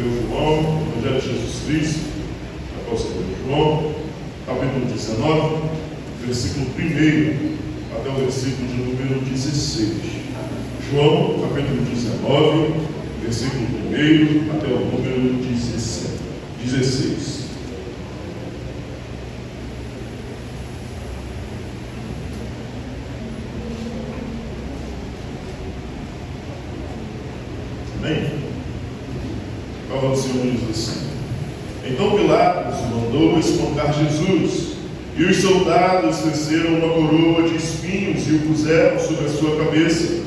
escreveu João, Evangelho de Jesus Cristo, apóstolo João, capítulo 19, versículo 1 até o versículo de número 16. João, capítulo 19, versículo 1 até o número 16. Amém? A palavra do Senhor diz assim: Então Pilatos mandou espancar Jesus, e os soldados teceram uma coroa de espinhos e o puseram sobre a sua cabeça.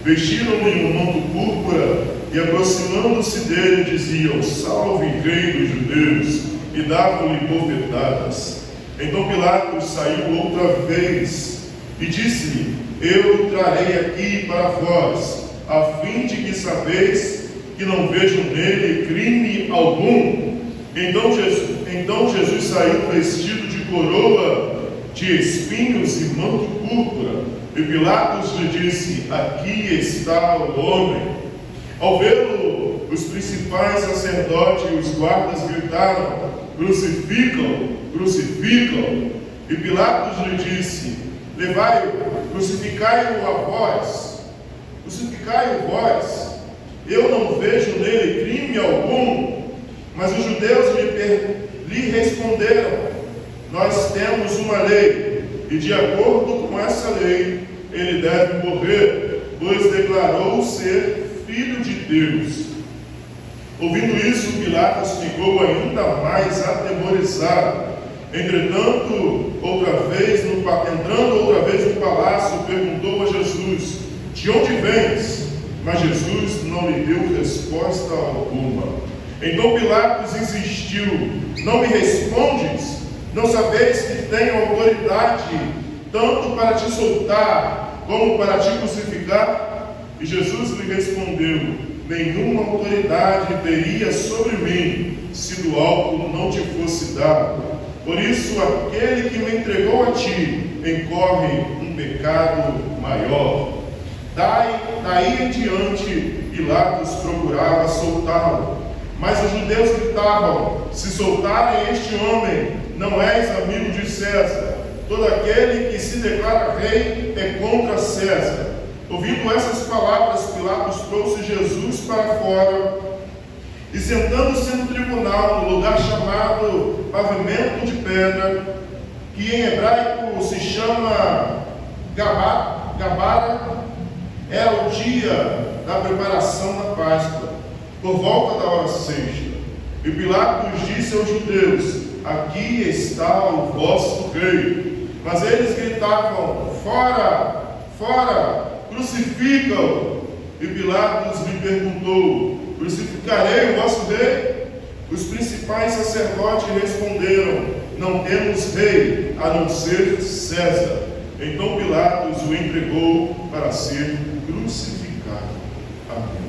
Vestiram-lhe um manto púrpura e, aproximando-se dele, diziam: Salve, Rei dos Judeus! E davam-lhe bofetadas. Então Pilatos saiu outra vez e disse-lhe: Eu o trarei aqui para vós, a fim de que sabeis que não vejo nele crime algum. Então Jesus saiu vestido de coroa de espinhos e manto púrpura. E Pilatos lhe disse: Aqui está o homem. Ao vê-lo, os principais sacerdotes e os guardas gritaram: Crucificam, crucificam. E Pilatos lhe disse: Levai-o, crucificai-o a vós. Crucificai-o vós. Eu não vejo nele crime algum. Mas os judeus lhe responderam: Nós temos uma lei, e de acordo com essa lei, ele deve morrer, pois declarou ser filho de Deus. Ouvindo isso, Pilatos ficou ainda mais atemorizado. Entrando outra vez no palácio, perguntou a Jesus: De onde vens? Mas Jesus não lhe deu resposta alguma. Então Pilatos insistiu: Não me respondes? Não sabeis que tenho autoridade tanto para te soltar como para te crucificar? E Jesus lhe respondeu: Nenhuma autoridade teria sobre mim se do alto não te fosse dado. Por isso, aquele que me entregou a ti incorre um pecado maior. Daí em diante, Pilatos procurava soltá-lo. Mas os judeus gritavam: Se soltarem este homem, não és amigo de César. Todo aquele que se declara rei é contra César. Ouvindo essas palavras, Pilatos trouxe Jesus para fora e, sentando-se no tribunal, no lugar chamado Pavimento de Pedra, que em hebraico se chama Gabara, era o dia da preparação da Páscoa, por volta da hora sexta. E Pilatos disse aos judeus: Aqui está o vosso rei. Mas eles gritavam: Fora, fora, crucifica-o. E Pilatos lhe perguntou: Crucificarei o vosso rei? Os principais sacerdotes responderam: Não temos rei, a não ser César. Então Pilatos o entregou para ser crucificado. Amém.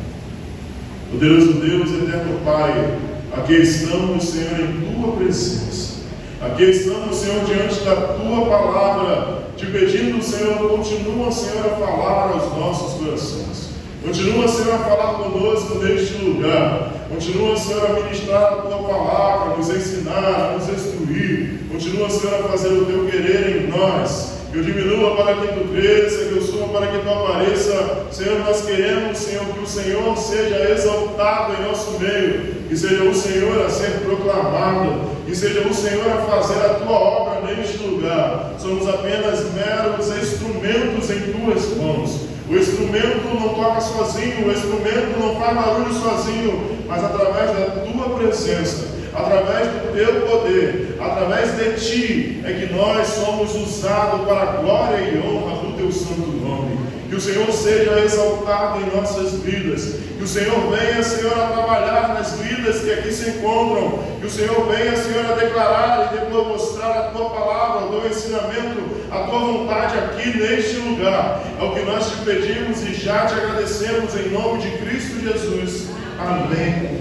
Poderoso Deus, eterno Pai, aqui estamos, Senhor, em Tua presença. Aqui estamos, Senhor, diante da Tua palavra, te pedindo, Senhor, continua, Senhor, a falar aos nossos corações. Continua, Senhor, a falar conosco neste lugar. Continua, Senhor, a ministrar a Tua palavra, nos ensinar, a nos instruir. Continua, Senhor, a fazer o Teu querer em nós. Que eu diminua para que Tu cresça, que eu suba para que Tu apareça. Senhor, nós queremos, Senhor, que o Senhor seja exaltado em nosso meio. Que seja o Senhor a ser proclamado. Que seja o Senhor a fazer a Tua obra neste lugar. Somos apenas meros instrumentos em Tuas mãos. O instrumento não toca sozinho, o instrumento não faz barulho sozinho, mas através da Tua presença, através do Teu poder, através de Ti, é que nós somos usados para a glória e honra do Teu santo nome. Que o Senhor seja exaltado em nossas vidas. Que o Senhor venha, Senhor, a trabalhar nas vidas que aqui se encontram. Que o Senhor venha, Senhor, a declarar e depois mostrar a Tua palavra, o Teu ensinamento, a Tua vontade aqui neste lugar. É o que nós te pedimos e já te agradecemos em nome de Cristo Jesus. Amém.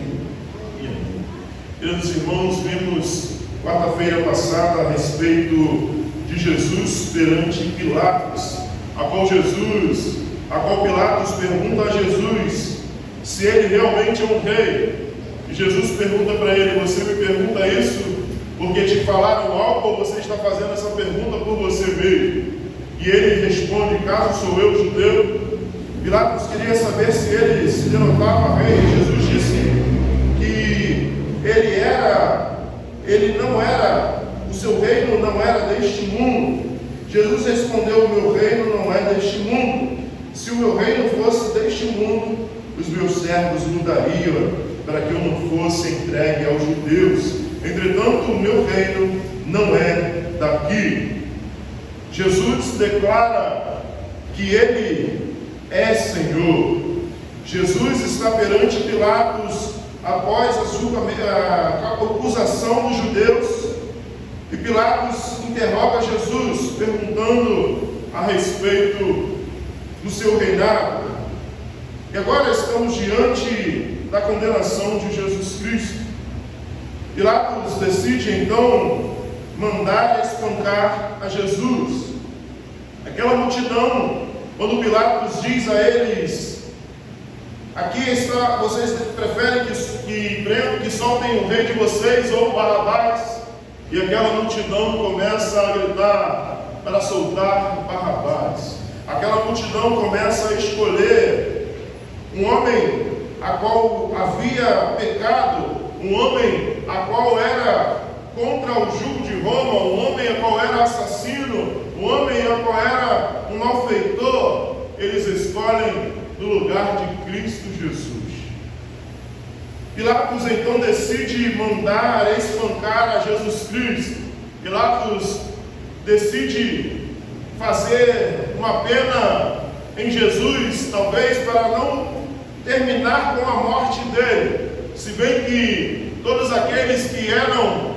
Queridos irmãos, vimos quarta-feira passada a respeito de Jesus perante Pilatos, a qual Pilatos pergunta a Jesus se ele realmente é um rei. E Jesus pergunta para ele: você me pergunta isso porque te falaram algo, ou você está fazendo essa pergunta por você mesmo? E ele responde: caso sou eu judeu? Pilatos queria saber se ele se denotava rei. Jesus disse que ele não era, o seu reino não era deste mundo. Jesus respondeu: o meu reino não é deste mundo. Se o meu reino fosse deste mundo, os meus servos mudariam para que eu não fosse entregue aos judeus. Entretanto, o meu reino não é daqui. Jesus declara que ele é Senhor. Jesus está perante Pilatos após a acusação dos judeus, e Pilatos interroga Jesus, perguntando a respeito do seu reinado. E agora estamos diante da condenação de Jesus Cristo. Pilatos decide então mandar espancar a Jesus. Aquela multidão, quando Pilatos diz a eles: aqui está, vocês preferem que soltem o rei de vocês ou Barrabás? E aquela multidão começa a gritar para soltar Barrabás. Aquela multidão começa a escolher um homem a qual havia pecado, um homem a qual era contra o jugo de Roma, um homem a qual era assassino, um homem a qual era um malfeitor. Eles escolhem no lugar de Cristo Jesus. Pilatos então decide mandar espancar a Jesus Cristo. Pilatos decide fazer uma pena em Jesus, talvez para não terminar com a morte dele, se bem que todos aqueles que eram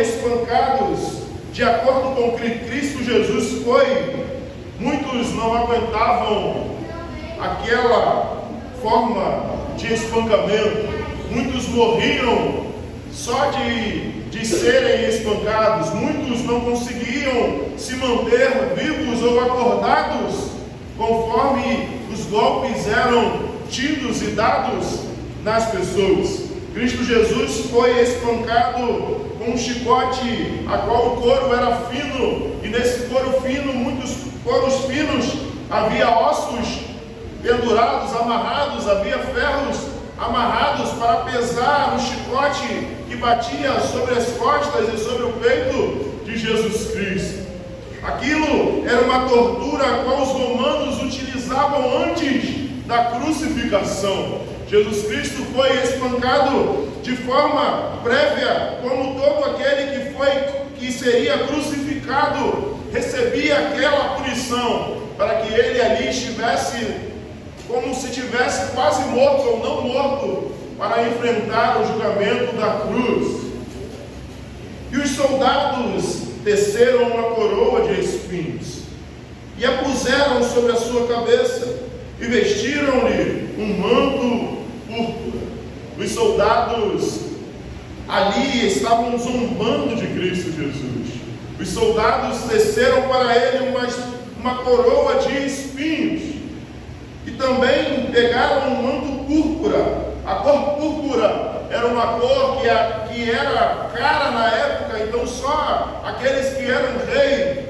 espancados de acordo com o que Cristo Jesus foi, muitos não aguentavam aquela forma de espancamento, muitos morriam só de serem espancados, muitos não conseguiam se manter vivos ou acordados conforme os golpes eram tidos e dados nas pessoas. Cristo Jesus foi espancado com um chicote, a qual o couro era fino, e nesse couro fino, muitos couros finos, havia ossos pendurados, amarrados, havia ferros amarrados para pesar o chicote que batia sobre as costas e sobre o peito de Jesus Cristo. Aquilo era uma tortura a qual os romanos utilizavam antes da crucificação. Jesus Cristo foi espancado de forma prévia, como todo aquele que seria crucificado recebia aquela punição, para que ele ali estivesse como se tivesse quase morto ou não morto, para enfrentar o julgamento da cruz. E os soldados teceram uma coroa de espinhos e a puseram sobre a sua cabeça e vestiram-lhe um manto púrpura. Os soldados ali estavam zombando de Cristo Jesus. Os soldados teceram para ele uma coroa de espinhos e também pegaram um manto púrpura. A cor púrpura era uma cor que era cara na época, então só aqueles que eram rei,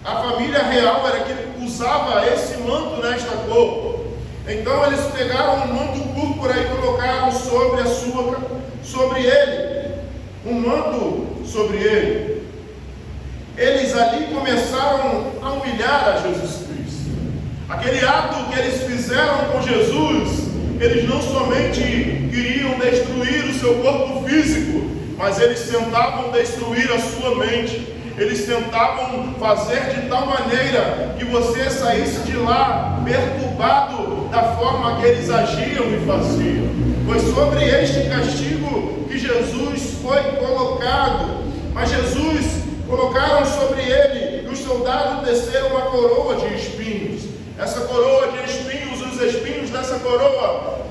a família real era que usava esse manto nesta cor. Então eles pegaram um manto púrpura e colocaram sobre ele, um manto sobre ele. Eles ali começaram a humilhar a Jesus Cristo. Aquele ato que eles fizeram com Jesus, eles não somente queriam destruir o seu corpo físico, mas eles tentavam destruir a sua mente. Eles tentavam fazer de tal maneira que você saísse de lá perturbado da forma que eles agiam e faziam. Foi sobre este castigo que Jesus foi colocado. Mas Jesus colocaram sobre ele, e os soldados desceram uma coroa de espinhos. Essa coroa de espinhos, os espinhos dessa coroa,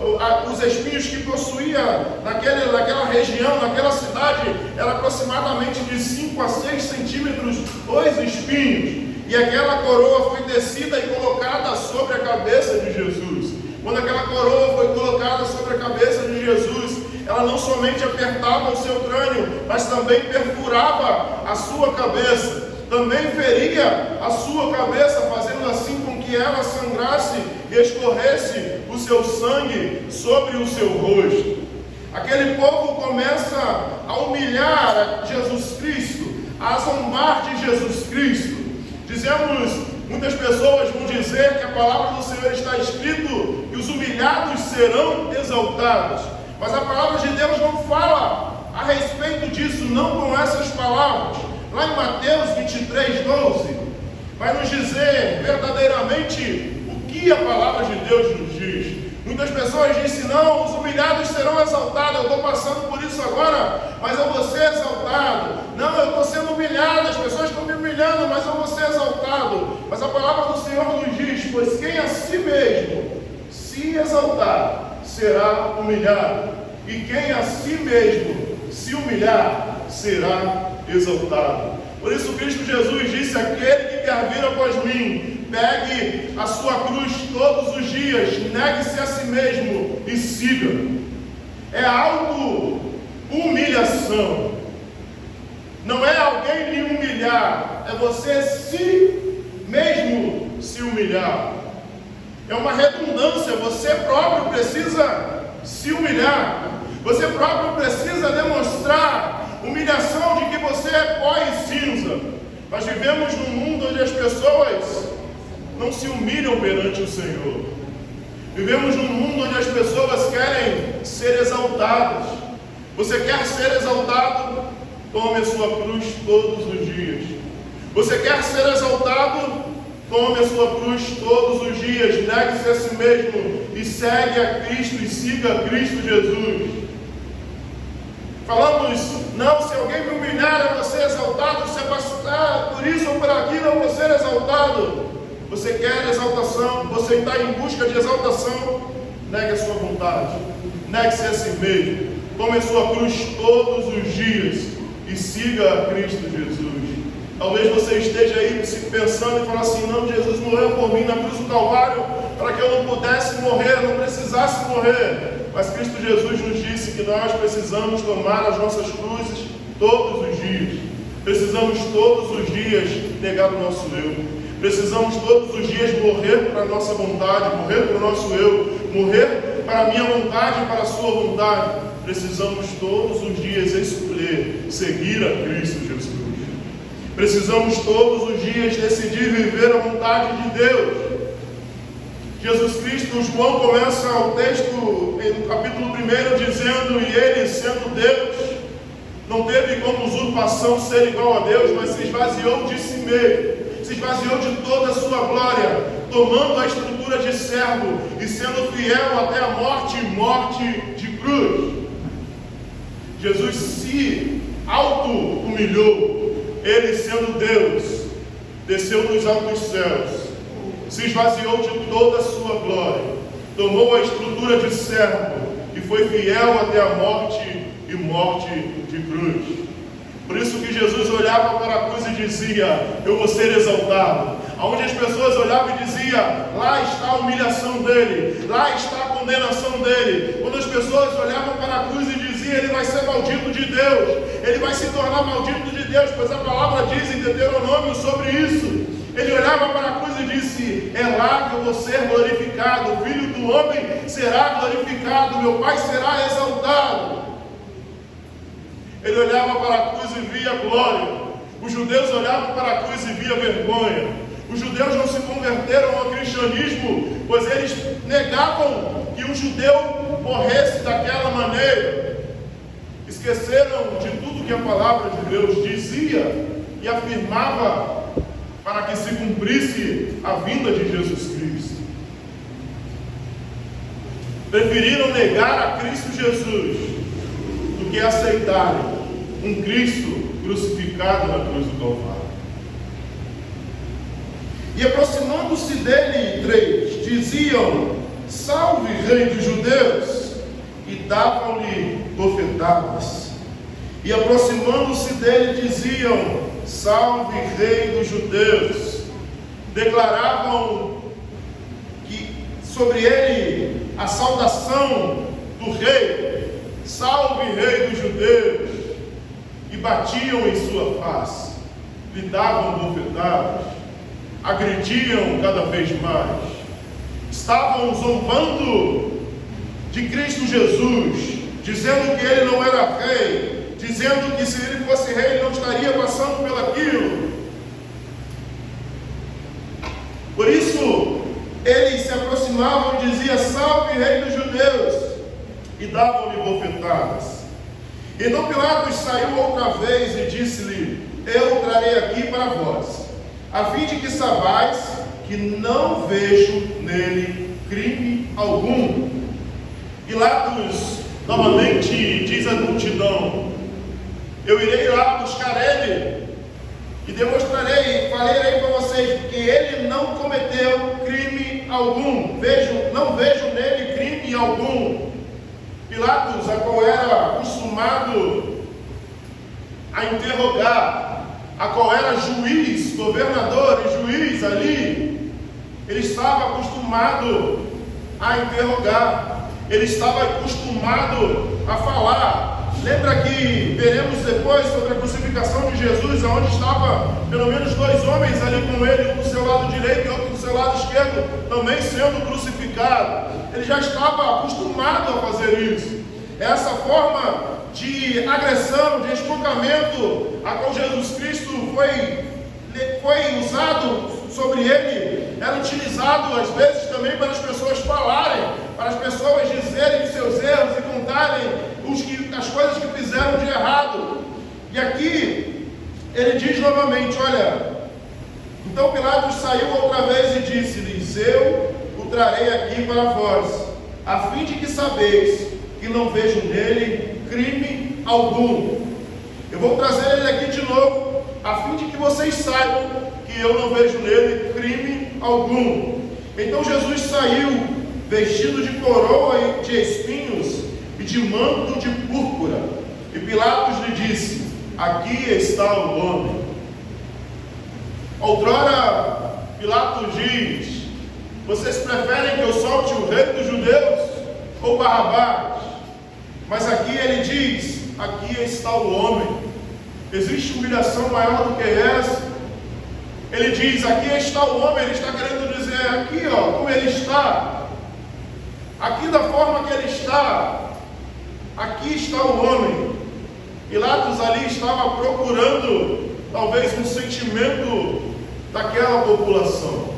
os espinhos que possuía naquela região, naquela cidade, era aproximadamente de 5 a 6 centímetros os espinhos. E aquela coroa foi descida e colocada sobre a cabeça de Jesus. Quando aquela coroa foi colocada jogada sobre a cabeça de Jesus, ela não somente apertava o seu crânio, mas também perfurava a sua cabeça, também feria a sua cabeça, fazendo assim com que ela sangrasse e escorresse o seu sangue sobre o seu rosto. Aquele povo começa a humilhar Jesus Cristo, a zombar de Jesus Cristo. Muitas pessoas vão dizer que a palavra do Senhor está escrito que os humilhados serão exaltados. Mas a palavra de Deus não fala a respeito disso, não com essas palavras. Lá em Mateus 23:12, vai nos dizer verdadeiramente o que a palavra de Deus nos diz. Muitas pessoas dizem, não, os humilhados serão exaltados. Eu estou passando por isso agora, mas eu vou ser exaltado. Não, eu estou sendo humilhado, as pessoas estão me humilhando, mas eu vou ser exaltado. Mas a palavra do Senhor nos diz, pois quem a si mesmo se exaltar, será humilhado. E quem a si mesmo se humilhar, será exaltado. Por isso Cristo Jesus disse, aquele que quer vir após mim, pegue a sua cruz todos os dias, negue-se a si mesmo e siga. É auto-humilhação. Não é alguém lhe humilhar, é você si mesmo se humilhar. É uma redundância, você próprio precisa se humilhar. Você próprio precisa demonstrar humilhação de que você é pó e cinza. Nós vivemos num mundo onde as pessoas não se humilham perante o Senhor. Vivemos num mundo onde as pessoas querem ser exaltadas. Você quer ser exaltado? Tome a sua cruz todos os dias. Você quer ser exaltado? Tome a sua cruz todos os dias. Negue-se a si mesmo e segue a Cristo e siga a Cristo Jesus. Falamos, não, se alguém me humilhar, eu vou ser exaltado, se é por isso ou por aquilo, eu vou ser exaltado. Você quer exaltação, você está em busca de exaltação, negue a sua vontade, negue-se a si mesmo, tome a sua cruz todos os dias e siga a Cristo Jesus. Talvez você esteja aí se pensando e falando assim, não, Jesus morreu por mim na cruz do Calvário, para que eu não pudesse morrer, não precisasse morrer. Mas Cristo Jesus nos disse que nós precisamos tomar as nossas cruzes todos os dias. Precisamos todos os dias negar o nosso eu. Precisamos todos os dias morrer para a nossa vontade, morrer para o nosso eu, morrer para a minha vontade e para a sua vontade. Precisamos todos os dias escolher seguir a Cristo Jesus. Precisamos todos os dias decidir viver a vontade de Deus. Jesus Cristo, João começa o texto no capítulo 1 dizendo, e ele sendo Deus, não teve como usurpação ser igual a Deus, mas se esvaziou de si mesmo, se esvaziou de toda a sua glória, tomando a estrutura de servo e sendo fiel até a morte e morte de cruz. Jesus se auto-humilhou, ele sendo Deus, desceu dos altos céus, se esvaziou de toda a sua glória, tomou a estrutura de servo e foi fiel até a morte e morte de cruz. Por isso que Jesus olhava para a cruz e dizia, eu vou ser exaltado. Aonde as pessoas olhavam e diziam, lá está a humilhação dele, lá está a condenação dele. Quando as pessoas olhavam para a cruz e diziam, ele vai ser maldito de Deus, ele vai se tornar maldito de Deus, pois a palavra diz em Deuteronômio sobre isso. Ele olhava para a cruz e disse, é lá que eu vou ser glorificado, o Filho do Homem será glorificado, meu Pai será exaltado. Ele olhava para a cruz e via glória. Os judeus olhavam para a cruz e via vergonha. Os judeus não se converteram ao cristianismo, pois eles negavam que um judeu morresse daquela maneira. Esqueceram de tudo que a palavra de Deus dizia e afirmava para que se cumprisse a vinda de Jesus Cristo. Preferiram negar a Cristo Jesus do que aceitarem um Cristo crucificado na cruz do Calvário. E aproximando-se dele, 3, diziam, salve, rei dos judeus, e davam-lhe bofetadas. E aproximando-se dele, diziam, salve, rei dos judeus. Declaravam que sobre ele a saudação do rei: salve, rei dos judeus, e batiam em sua face, lhe davam bofetadas, agrediam cada vez mais, estavam zombando de Cristo Jesus, dizendo que ele não era rei, dizendo que se ele fosse rei ele não estaria passando pelaquilo. Por isso eles se aproximavam e diziam: salve, rei dos judeus, e davam-lhe bofetadas. Então Pilatos saiu outra vez e disse-lhe: eu trarei aqui para vós, a fim de que saibais que não vejo nele crime algum. Pilatos novamente diz à multidão: eu irei lá buscar ele e demonstrarei, falarei para vocês que ele não cometeu crime algum. Não vejo nele crime algum. Pilatos, a qual era acostumado a interrogar, a qual era juiz, governador e juiz ali, ele estava acostumado a interrogar, ele estava acostumado a falar. Lembra que veremos depois sobre a crucificação de Jesus, onde estava pelo menos 2 homens ali com ele, um do seu lado direito e outro do seu lado esquerdo, também sendo crucificado. Ele já estava acostumado a fazer isso. Essa forma de agressão, de espancamento, a qual Jesus Cristo foi usado sobre ele, era utilizado às vezes também para as pessoas falarem, para as pessoas dizerem seus erros e contarem as coisas que fizeram de errado. E aqui ele diz novamente: olha, então Pilatos saiu outra vez e disse-lhes: eu o trarei aqui para vós, a fim de que sabeis que não vejo nele crime algum. Eu vou trazer ele aqui de novo, a fim de que vocês saibam que eu não vejo nele crime algum. Então Jesus saiu vestido de coroa de espinhos e de manto de púrpura. E Pilatos lhe disse: aqui está o homem. Outrora Pilatos diz: vocês preferem que eu solte o rei dos judeus ou Barrabás? Mas aqui ele diz: aqui está o homem. Existe humilhação maior do que essa? Ele diz: aqui está o homem. Ele está querendo dizer: aqui, como ele está, aqui da forma que ele está, aqui está o homem. Pilatos ali estava procurando talvez um sentimento daquela população.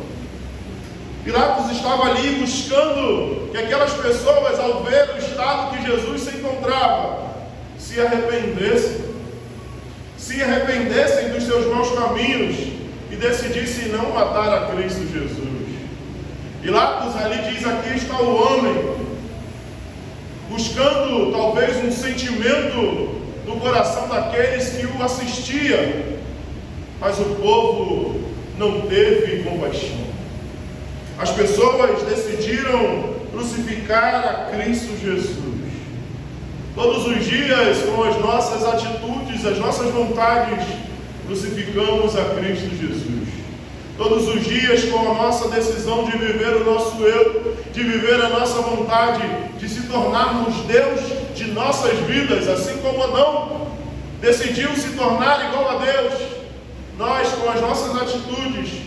Pilatos estava ali buscando que aquelas pessoas, ao ver o estado que Jesus se encontrava, se arrependessem dos seus maus caminhos e decidissem não matar a Cristo Jesus. Pilatos ali diz: aqui está o homem, buscando talvez um sentimento no coração daqueles que o assistiam, mas o povo não teve compaixão. As pessoas decidiram crucificar a Cristo Jesus. Todos os dias, com as nossas atitudes, as nossas vontades, crucificamos a Cristo Jesus. Todos os dias, com a nossa decisão de viver o nosso eu, de viver a nossa vontade, de se tornarmos Deus de nossas vidas, assim como Adão decidiu se tornar igual a Deus, nós, com as nossas atitudes,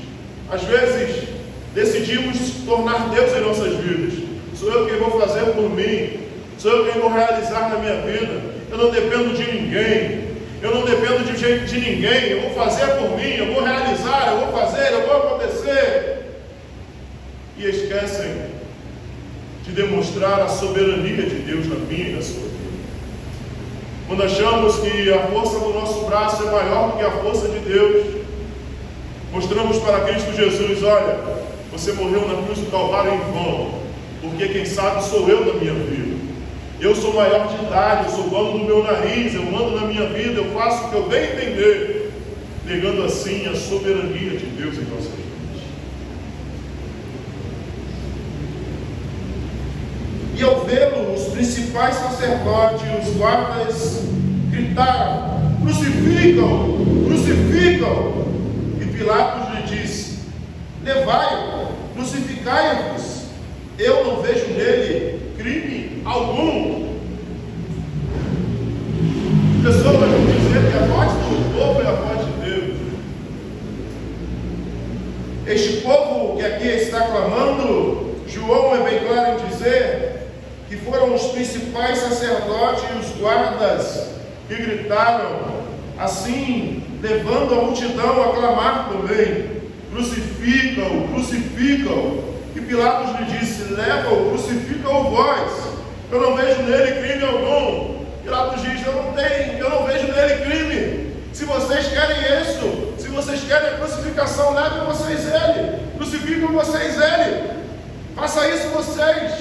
às vezes, decidimos tornar Deus em nossas vidas. Sou eu quem vou fazer por mim, sou eu quem vou realizar na minha vida, eu não dependo de ninguém, eu não dependo de ninguém, eu vou fazer por mim, eu vou realizar, eu vou fazer, eu vou acontecer. E esquecem de demonstrar a soberania de Deus na minha e na sua vida. Quando achamos que a força do nosso braço é maior do que a força de Deus, mostramos para Cristo Jesus: olha, você morreu na cruz do Calvário em vão, porque quem sabe sou eu na minha vida. Eu sou maior de idade, eu sou dono do meu nariz, eu mando na minha vida, eu faço o que eu bem entender, negando assim a soberania de Deus em nossas vidas. E ao vê-lo, os principais sacerdotes e os guardas gritaram: crucificam, crucificam! E Pilatos lhe disse: levai-o, crucificai-vos. eu não vejo nele crime algum. Pessoas vão dizer que a voz do povo é a voz de Deus. Este povo que aqui está clamando, João é bem claro em dizer que foram os principais sacerdotes e os guardas que gritaram, assim, levando a multidão a clamar também: crucifica-o, crucifica-o. E Pilatos lhe disse: leva-o, crucifica-o vós, eu não vejo nele crime algum. Pilatos diz: eu não vejo nele crime. Se vocês querem isso, se vocês querem a crucificação, levem vocês ele, crucificam vocês ele, faça isso vocês.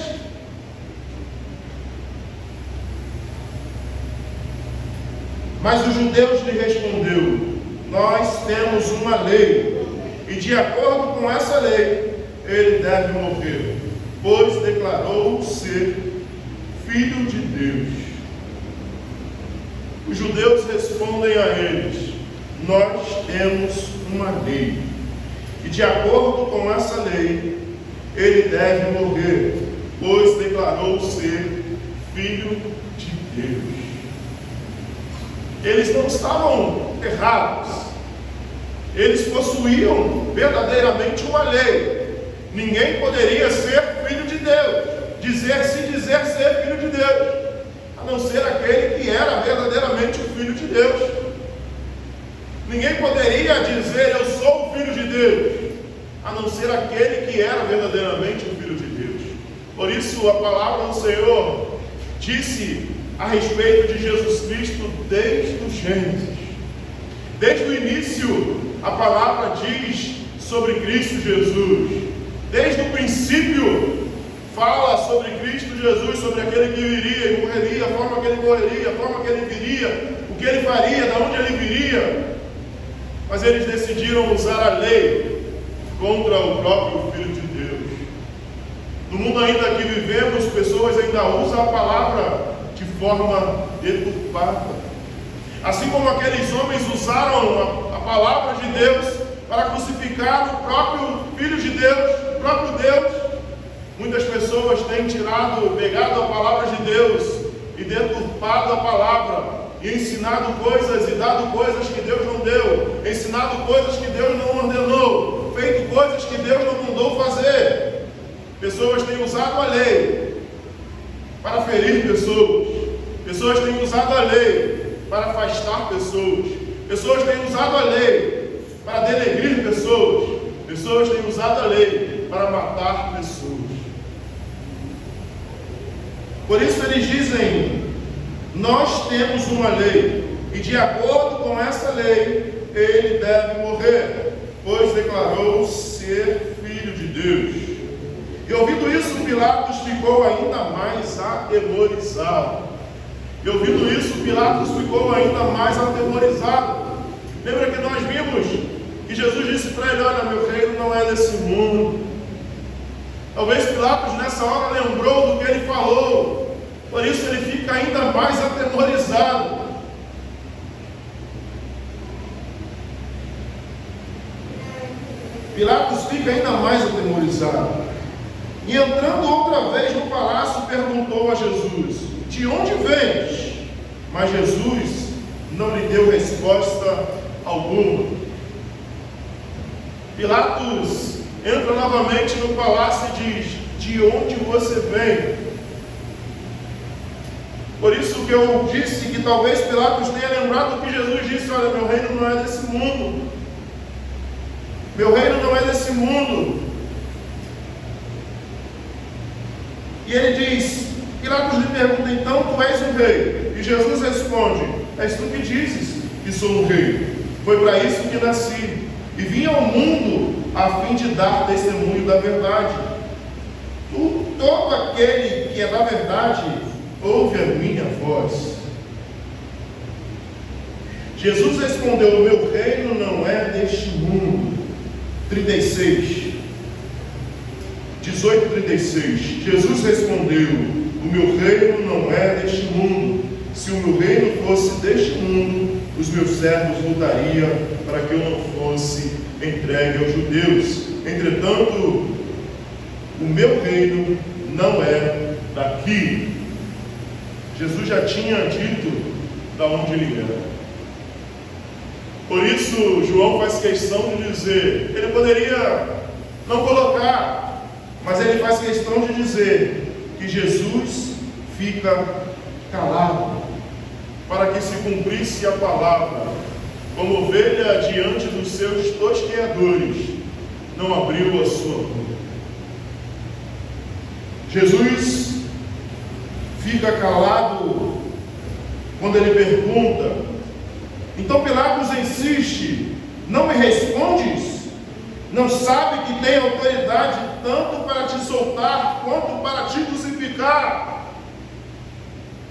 Mas os judeus lhe respondeu: nós temos uma lei, e de acordo com essa lei, ele deve morrer, pois declarou ser filho de Deus. Os judeus respondem a eles: nós temos uma lei, e de acordo com essa lei, ele deve morrer, pois declarou ser filho de Deus. Eles não estavam errados, eles possuíam verdadeiramente uma lei. Ninguém poderia ser filho de Deus, dizer ser filho de Deus, a não ser aquele que era verdadeiramente o Filho de Deus. Ninguém poderia dizer eu sou o Filho de Deus, a não ser aquele que era verdadeiramente o Filho de Deus. Por isso a palavra do Senhor disse a respeito de Jesus Cristo desde o Gênesis. Desde o início a palavra diz sobre Cristo Jesus. Desde o princípio fala sobre Cristo Jesus, sobre aquele que viria e morreria, a forma que ele morreria, a forma que ele viria, o que ele faria, de onde ele viria. Mas eles decidiram usar a lei contra o próprio Filho de Deus. No mundo ainda que vivemos, pessoas ainda usam a palavra de forma deturpada. Assim como aqueles homens usaram a palavra de Deus para crucificar o próprio Filho de Deus, o próprio Deus, muitas pessoas têm pegado a palavra de Deus e deturpado a palavra, e ensinado coisas e dado coisas que Deus não deu, ensinado coisas que Deus não ordenou, feito coisas que Deus não mandou fazer. Pessoas têm usado a lei para ferir pessoas, pessoas têm usado a lei para afastar pessoas, pessoas têm usado a lei para denegrir pessoas, pessoas têm usado a lei para matar pessoas. Por isso eles dizem: nós temos uma lei, e de acordo com essa lei, ele deve morrer, pois declarou ser filho de Deus. E ouvindo isso, Pilatos ficou ainda mais atemorizado. Lembra que nós vimos que Jesus disse para ele: olha, meu reino não é desse mundo. Talvez Pilatos nessa hora lembrou do que ele falou, por isso ele fica ainda mais atemorizado. Pilatos fica ainda mais atemorizado. E entrando outra vez no palácio, perguntou a Jesus: de onde vens? Mas Jesus não lhe deu resposta alguma. Pilatos entra novamente no palácio e diz: de onde você vem? Por isso que eu disse que talvez Pilatos tenha lembrado que Jesus disse: olha, meu reino não é desse mundo. Meu reino não é desse mundo. E ele diz, Pilatos lhe pergunta: então tu és o rei? E Jesus responde: és tu que dizes que sou um rei. Foi para isso que nasci, e vim ao mundo a fim de dar testemunho da verdade. Todo aquele que é da verdade ouve a minha voz. Jesus respondeu: o meu reino não é deste mundo. 18:36. Jesus respondeu: o meu reino não é deste mundo. Se o meu reino fosse deste mundo, os meus servos lutariam para que eu não fosse entregue aos judeus. Entretanto, o meu reino não é daqui. Jesus já tinha dito de onde ele era. Por isso, João faz questão de dizer, ele poderia não colocar, mas ele faz questão de dizer que Jesus fica calado, para que se cumprisse a palavra, como ovelha diante dos seus tosqueadores, não abriu a sua boca. Jesus fica calado quando ele pergunta. Então Pilatos insiste: não me respondes? Não sabe que tem autoridade tanto para te soltar quanto para te crucificar?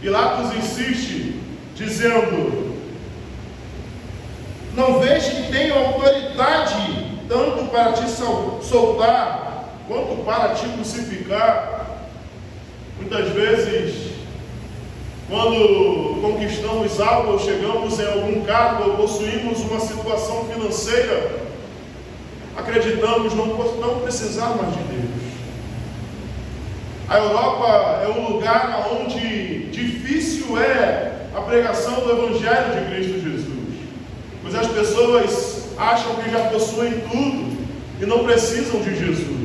Pilatos insiste, dizendo: não vês que tenho autoridade tanto para te soltar quanto para te crucificar? Muitas vezes, quando conquistamos algo, ou chegamos em algum cargo, ou possuímos uma situação financeira, acreditamos não precisar mais de Deus. A Europa é um lugar onde difícil é a pregação do Evangelho de Cristo Jesus, pois as pessoas acham que já possuem tudo e não precisam de Jesus.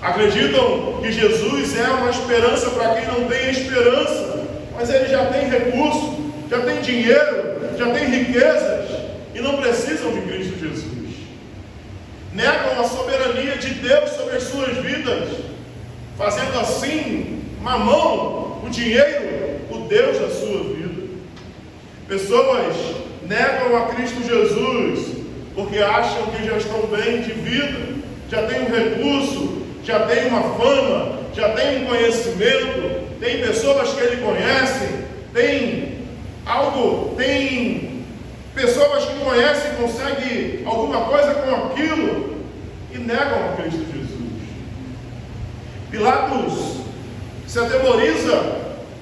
Acreditam que Jesus é uma esperança para quem não tem esperança, mas ele já tem recurso, já tem dinheiro, já tem riquezas e não precisam de Cristo Jesus. Negam a soberania de Deus sobre as suas vidas, fazendo assim mamão, o dinheiro, o Deus da sua vida. Pessoas negam a Cristo Jesus porque acham que já estão bem de vida, já têm um recurso, já têm uma fama, já têm um conhecimento, tem pessoas que ele conhece, tem pessoas que conhecem, conseguem alguma coisa com aquilo e negam a Cristo Jesus. Pilatos se atemoriza,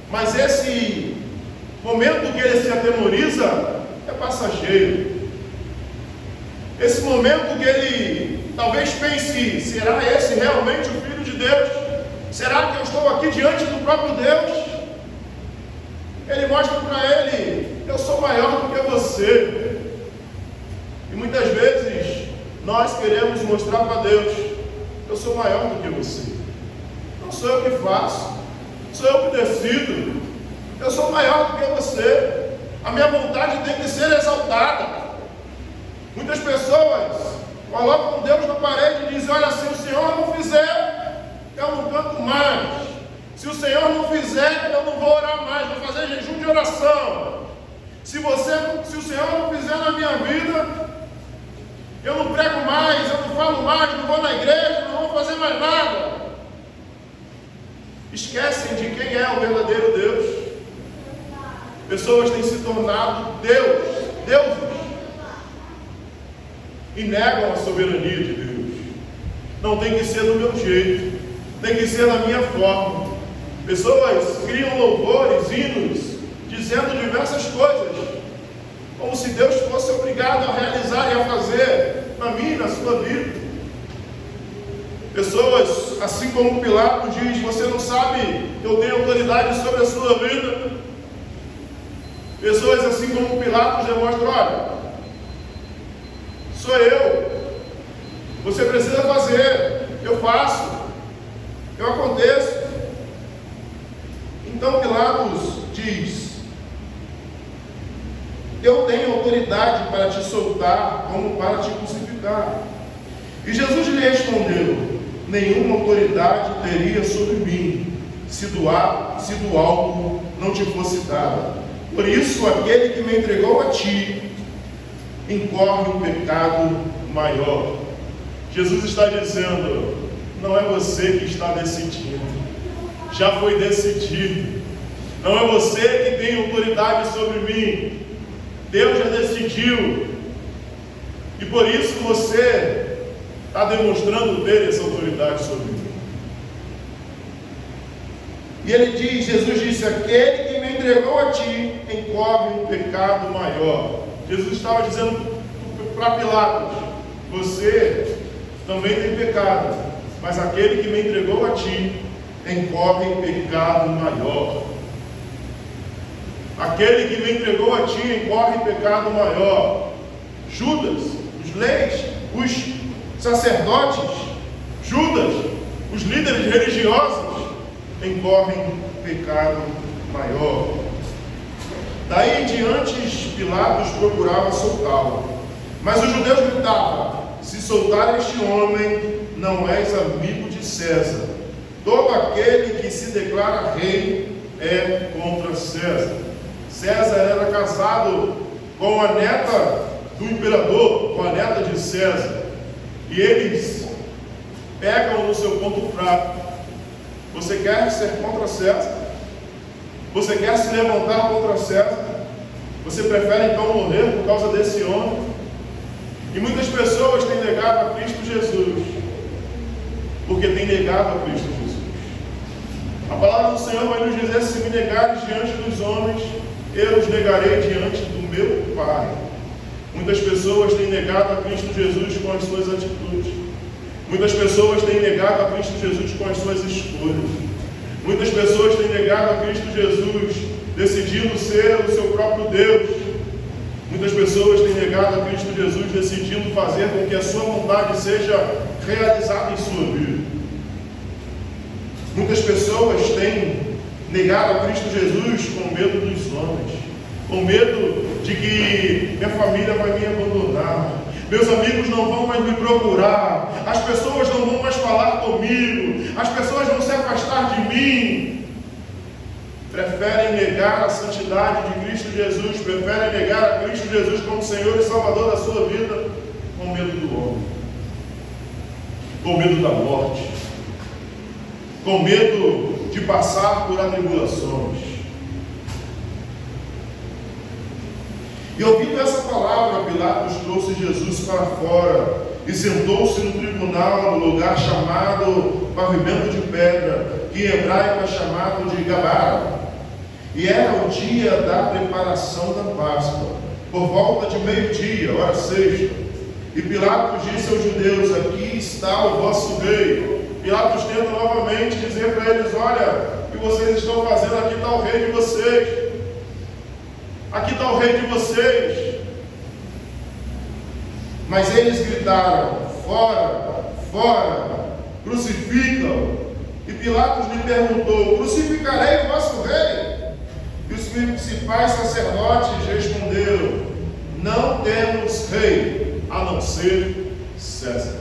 mas esse momento que ele se atemoriza é passageiro. Esse momento que ele talvez pense: será esse realmente o Filho de Deus? Será que eu estou aqui diante do próprio Deus? Ele mostra para ele: eu sou maior do que você. E muitas vezes nós queremos mostrar para Deus: eu sou maior do que você. Não sou eu que faço, sou eu que decido. Eu sou maior do que você. A minha vontade tem que ser exaltada. Muitas pessoas colocam Deus na parede e dizem: olha, se o Senhor não fizer, eu não canto mais. Se o Senhor não fizer, eu não vou orar mais, vou fazer jejum de oração. Se o Senhor não fizer na minha vida, eu não prego mais, eu não falo mais, não vou na igreja, não vou fazer mais nada. Esquecem de quem é o verdadeiro Deus. Pessoas têm se tornado deuses, e negam a soberania de Deus. Não tem que ser do meu jeito, tem que ser da minha forma. Pessoas criam louvores, hinos, dizendo diversas coisas, como se Deus fosse obrigado a realizar e a fazer na minha e na sua vida. Pessoas, assim como Pilatos diz: você não sabe que eu tenho autoridade sobre a sua vida. Pessoas, assim como Pilatos, demonstram: olha, sou eu, você precisa fazer, eu faço, eu aconteço. Então Pilatos diz: eu tenho autoridade para te soltar como para te crucificar. E Jesus lhe respondeu: nenhuma autoridade teria sobre mim, se do alto não te fosse dada. Por isso aquele que me entregou a ti incorre um pecado maior. Jesus está dizendo: não é você que está decidindo, já foi decidido. Não é você que tem autoridade sobre mim, Deus já decidiu. E por isso você está demonstrando ter essa autoridade sobre mim. E ele diz, Jesus disse: aquele que me entregou a ti incorre um pecado maior. Jesus estava dizendo para Pilatos: você também tem pecado, mas aquele que me entregou a ti incorre em pecado maior. Aquele que me entregou a ti incorre em pecado maior. Judas, os leis, os sacerdotes, Judas, os líderes religiosos, incorrem em pecado maior. Daí em diante, Pilatos procurava soltá-lo. Mas os judeus gritavam: se soltar este homem, não és amigo de César. Todo aquele que se declara rei é contra César. César era casado com a neta do imperador, com a neta de César. E eles pegam no seu ponto fraco. Você quer ser contra César? Você quer se levantar contra César? Você prefere então morrer por causa desse homem? E muitas pessoas têm negado a Cristo Jesus, porque têm negado a Cristo Jesus. A palavra do Senhor vai nos dizer: se me negares diante dos homens, eu os negarei diante do meu Pai. Muitas pessoas têm negado a Cristo Jesus com as suas atitudes. Muitas pessoas têm negado a Cristo Jesus com as suas escolhas. Muitas pessoas têm negado a Cristo Jesus decidindo ser o seu próprio Deus. Muitas pessoas têm negado a Cristo Jesus decidindo fazer com que a sua vontade seja realizada em sua vida. Muitas pessoas têm negado a Cristo Jesus com medo dos homens, com medo de que minha família vai me abandonar, meus amigos não vão mais me procurar, as pessoas não vão mais falar comigo, as pessoas vão se afastar de mim. Preferem negar a santidade de Cristo Jesus, preferem negar a Cristo Jesus como Senhor e Salvador da sua vida, com medo do homem, com medo da morte, com medo de passar por atribulações. E ouvindo essa palavra, Pilatos trouxe Jesus para fora e sentou-se no tribunal, no lugar chamado Pavimento de Pedra, que em hebraico é chamado de Gabara. E era o dia da preparação da Páscoa, por volta de meio-dia, hora sexta. E Pilatos disse aos judeus: aqui está o vosso rei. Pilatos tenta novamente dizer para eles: olha, o que vocês estão fazendo, aqui está o rei de vocês. Aqui está o rei de vocês. Mas eles gritaram: fora, fora, crucifica-o. E Pilatos lhe perguntou: crucificarei o vosso rei? E os principais sacerdotes responderam: não temos rei, a não ser César.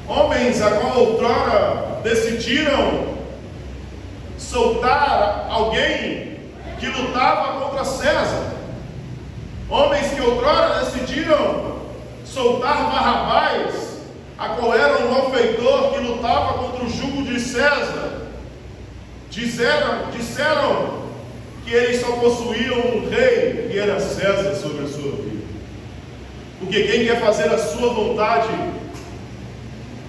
Homens a qual outrora decidiram soltar alguém que lutava contra César, homens que outrora decidiram soltar Barrabás, a qual era um malfeitor que lutava contra o jugo de César, disseram que eles só possuíam um rei, que era César, sobre a sua vida. Porque quem quer fazer a sua vontade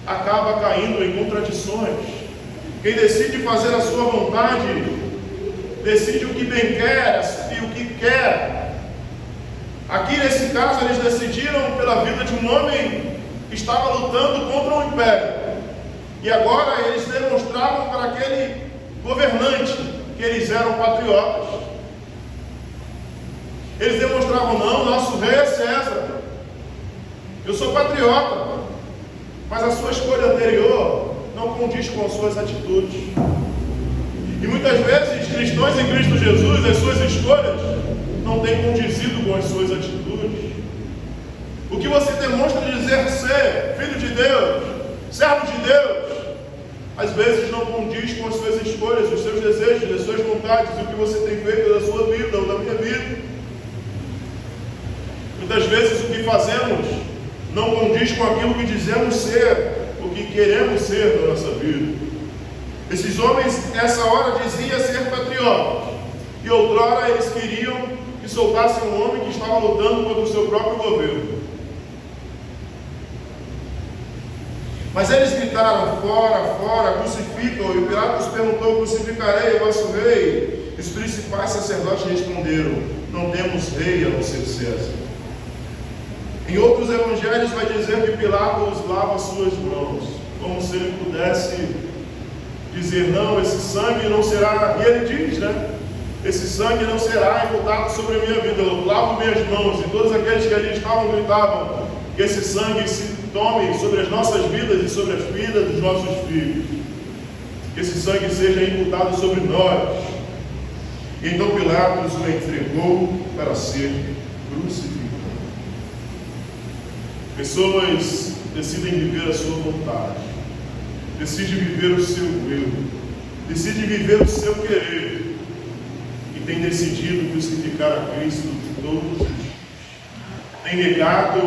acaba caindo em contradições. Quem decide fazer a sua vontade decide o que bem quer e o que quer. Aqui nesse caso eles decidiram pela vida de um homem que estava lutando contra um império. E agora eles demonstravam para aquele governante que eles eram patriotas. Eles demonstravam: não, nosso rei é César. Eu sou patriota. Mas a sua escolha anterior não condiz com as suas atitudes. E muitas vezes, cristãos em Cristo Jesus, as suas escolhas não têm condizido com as suas atitudes. O que você demonstra dizer ser filho de Deus, servo de Deus, às vezes não condiz com as suas escolhas, os seus desejos, as suas vontades, e o que você tem feito da sua vida ou da minha vida. Muitas vezes o que fazemos não condiz com aquilo que dizemos ser, o que queremos ser na nossa vida. Esses homens, nessa hora, diziam ser patriotas, e outrora eles queriam que soltassem um homem que estava lutando contra o seu próprio governo. Mas eles gritaram: fora, fora, crucificam-o. E Pilatos perguntou: crucificarei o vosso rei? E os principais sacerdotes responderam: não temos rei a não ser César. Em outros evangelhos vai dizer que Pilatos lava suas mãos, como se ele pudesse dizer: não, esse sangue não será, e ele diz, né? Esse sangue não será imputado sobre a minha vida, eu lavo minhas mãos. E todos aqueles que ali estavam gritavam que esse sangue se tome sobre as nossas vidas e sobre as vidas dos nossos filhos, que esse sangue seja imputado sobre nós. E então Pilatos o entregou para ser crucificado. Pessoas decidem viver a sua vontade, decidem viver o seu eu, decidem viver o seu querer, e têm decidido crucificar a Cristo todos os dias. Têm negado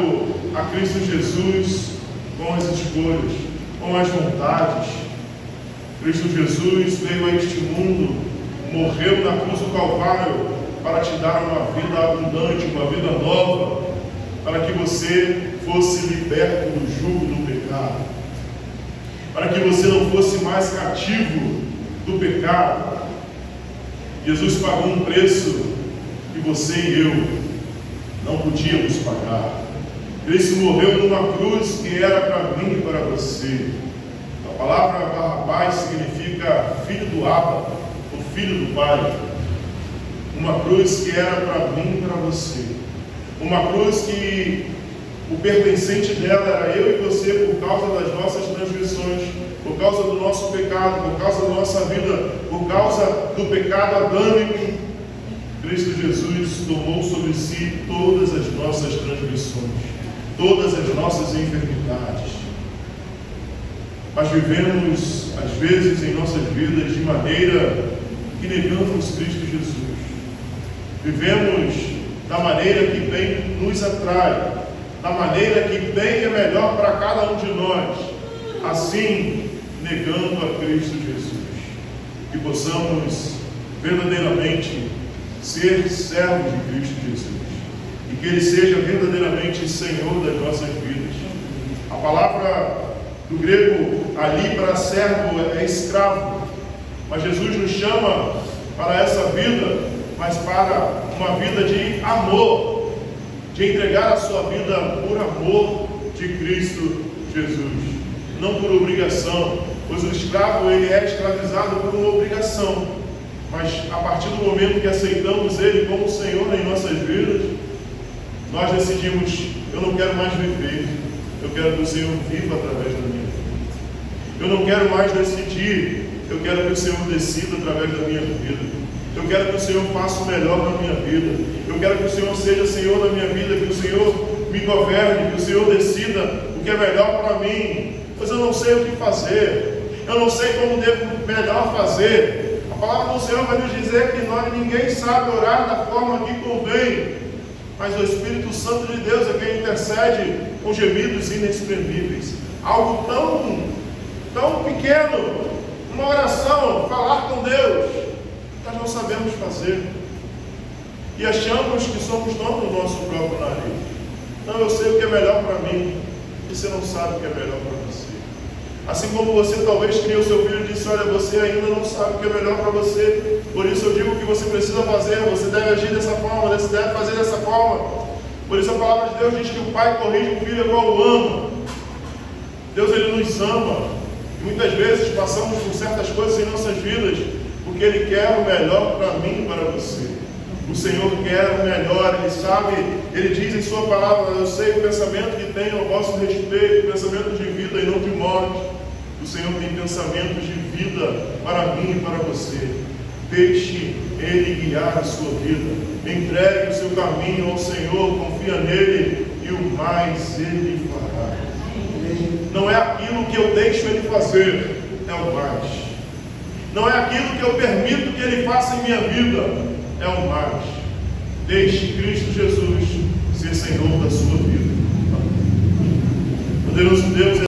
a Cristo Jesus com as escolhas, com as vontades. Cristo Jesus veio a este mundo, morreu na cruz do Calvário para te dar uma vida abundante, uma vida nova, para que você fosse liberto do jugo do pecado, para que você não fosse mais cativo do pecado. Jesus pagou um preço que você e eu não podíamos pagar. Cristo morreu numa cruz que era para mim e para você. A palavra Barrabás significa filho do Abba, o filho do Pai. Uma cruz que era para mim e para você. Uma cruz que o pertencente dela era eu e você, por causa das nossas transgressões, por causa do nosso pecado, por causa da nossa vida, por causa do pecado adâmico. Cristo Jesus tomou sobre si todas as nossas transgressões, todas as nossas enfermidades. Mas vivemos, às vezes, em nossas vidas de maneira que negamos Cristo Jesus. Vivemos da maneira que bem nos atrai, da maneira que bem é melhor para cada um de nós, assim negando a Cristo Jesus. Que possamos verdadeiramente ser servos de Cristo Jesus, e que Ele seja verdadeiramente Senhor das nossas vidas. A palavra do grego ali para servo é escravo, mas Jesus nos chama para essa vida, mas para uma vida de amor, de entregar a sua vida por amor de Cristo Jesus, não por obrigação, pois o escravo ele é escravizado por uma obrigação, mas a partir do momento que aceitamos Ele como Senhor em nossas vidas, nós decidimos: eu não quero mais viver, eu quero que o Senhor viva através da minha vida. Eu não quero mais decidir, eu quero que o Senhor decida através da minha vida. Eu quero que o Senhor faça o melhor na minha vida. Eu quero que o Senhor seja Senhor da minha vida, que o Senhor me governe, que o Senhor decida o que é melhor para mim. Pois eu não sei o que fazer, eu não sei como devo melhor fazer. A palavra do Senhor vai nos dizer que ninguém sabe orar da forma que convém, mas o Espírito Santo de Deus é quem intercede com gemidos inexprimíveis. Algo tão pequeno, uma oração, falar com Deus, nós não sabemos fazer, e achamos que somos donos do nosso próprio nariz. Não, eu sei o que é melhor para mim, e você não sabe o que é melhor para você. Assim como você talvez criou seu filho e disse: olha, você ainda não sabe o que é melhor para você, por isso eu digo que você precisa fazer, você deve agir dessa forma, você deve fazer dessa forma. Por isso a palavra de Deus diz que o pai corrige o filho igual o ama. Deus, Ele nos ama, e muitas vezes passamos por certas coisas em nossas vidas, porque Ele quer o melhor para mim e para você. O Senhor quer o melhor, Ele sabe, Ele diz em sua palavra: eu sei o pensamento que tenho ao vosso respeito, pensamento de vida e não de morte. O Senhor tem pensamentos de vida para mim e para você. Deixe Ele guiar a sua vida. Entregue o seu caminho ao Senhor, confia nele, e o mais Ele fará. Não é aquilo que eu deixo Ele fazer, é o mais. Não é aquilo que eu permito que Ele faça em minha vida, é o mais. Deixe Cristo Jesus ser Senhor da sua vida. Poderoso Deus,